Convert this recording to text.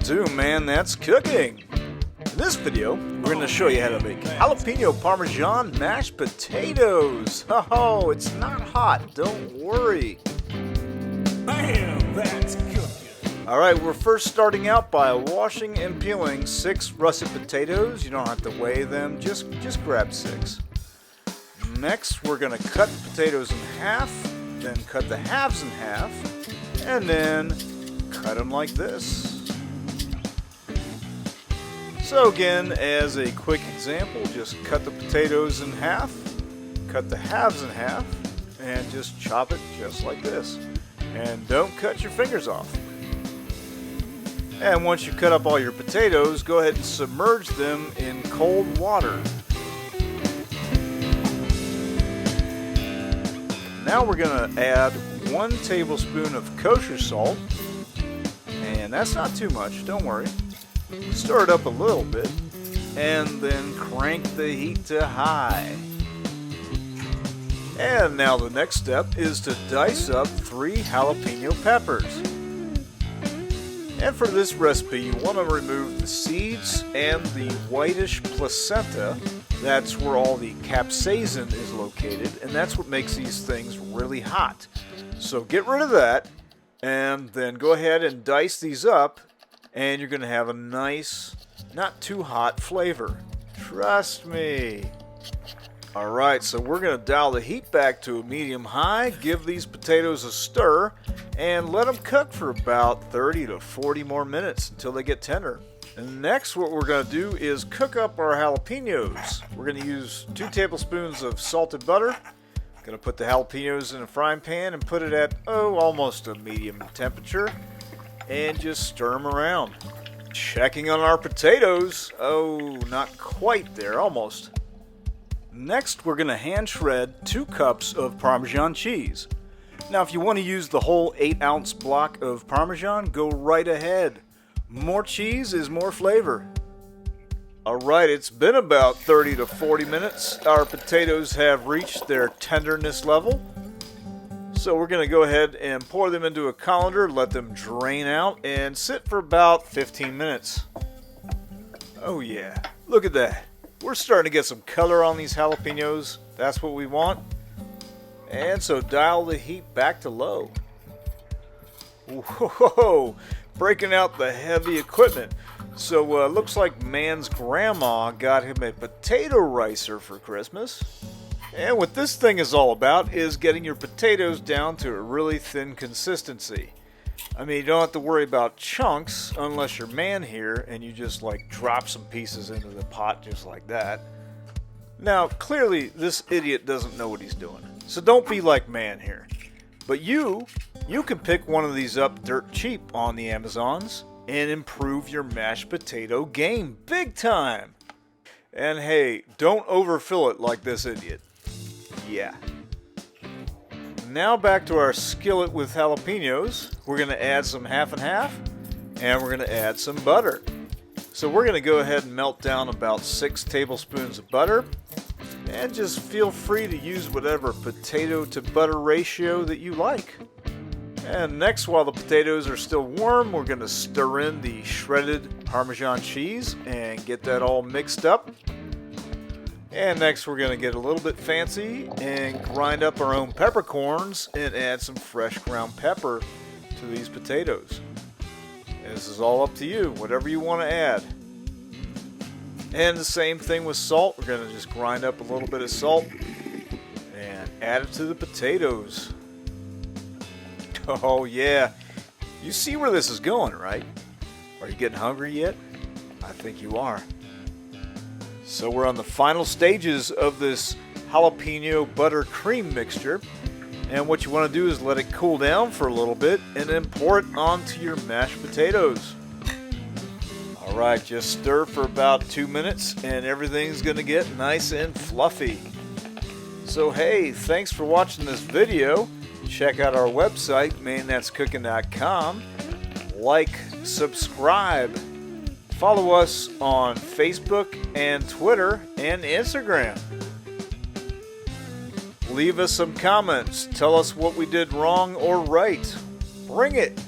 to Man That's Cooking. In this video, we're going to show you how to make jalapeno Parmesan mashed potatoes. Oh, it's not hot, don't worry. Bam, that's cooking. Alright, we're first starting out by washing and peeling 6 russet potatoes. You don't have to weigh them, just grab 6. Next, we're going to cut the potatoes in half, then cut the halves in half, and then cut them like this. So again, as a quick example, just cut the potatoes in half, cut the halves in half, and just chop it just like this. And don't cut your fingers off. And once you cut up all your potatoes, go ahead and submerge them in cold water. Now we're going to add 1 tablespoon of kosher salt, and that's not too much, don't worry. Stir it up a little bit, and then crank the heat to high. And now the next step is to dice up 3 jalapeno peppers. And for this recipe, you want to remove the seeds and the whitish placenta. That's where all the capsaicin is located, and that's what makes these things really hot. So get rid of that, and then go ahead and dice these up, and you're going to have a nice, not too hot flavor. Trust me. Alright, so we're going to dial the heat back to a medium-high, give these potatoes a stir, and let them cook for about 30 to 40 more minutes until they get tender. And next, what we're going to do is cook up our jalapenos. We're going to use 2 tablespoons of salted butter. Going to put the jalapenos in a frying pan and put it at, almost a medium temperature. And just stir them around. Checking on our potatoes. Oh, not quite there, almost. Next, we're going to hand shred 2 cups of Parmesan cheese. Now, if you want to use the whole 8-ounce block of Parmesan, go right ahead. More cheese is more flavor. Alright, it's been about 30 to 40 minutes. Our potatoes have reached their tenderness level. So we're going to go ahead and pour them into a colander, let them drain out, and sit for about 15 minutes. Oh yeah, look at that. We're starting to get some color on these jalapenos. That's what we want. And so dial the heat back to low. Whoa, breaking out the heavy equipment. So looks like Man's grandma got him a potato ricer for Christmas. And what this thing is all about is getting your potatoes down to a really thin consistency. I mean, you don't have to worry about chunks unless you're Man here and you just like drop some pieces into the pot just like that. Now, clearly this idiot doesn't know what he's doing. So don't be like Man here. But you can pick one of these up dirt cheap on the Amazons and improve your mashed potato game big time. And hey, don't overfill it like this idiot. Yeah. Now back to our skillet with jalapenos. We're going to add some half and half, and we're going to add some butter. So we're going to go ahead and melt down about 6 tablespoons of butter, and just feel free to use whatever potato to butter ratio that you like. And next, while the potatoes are still warm, we're going to stir in the shredded Parmesan cheese and get that all mixed up. And next we're going to get a little bit fancy and grind up our own peppercorns and add some fresh ground pepper to these potatoes. And this is all up to you, whatever you want to add. And the same thing with salt. We're going to just grind up a little bit of salt and add it to the potatoes. Oh yeah, you see where this is going, right? Are you getting hungry yet? I think you are. So we're on the final stages of this jalapeno butter cream mixture, and what you want to do is let it cool down for a little bit and then pour it onto your mashed potatoes. Alright, just stir for about 2 minutes and everything's going to get nice and fluffy. So hey, thanks for watching this video. Check out our website, manthat'scooking.com. Like, subscribe. Follow us on Facebook and Twitter and Instagram. Leave us some comments. Tell us what we did wrong or right. Bring it.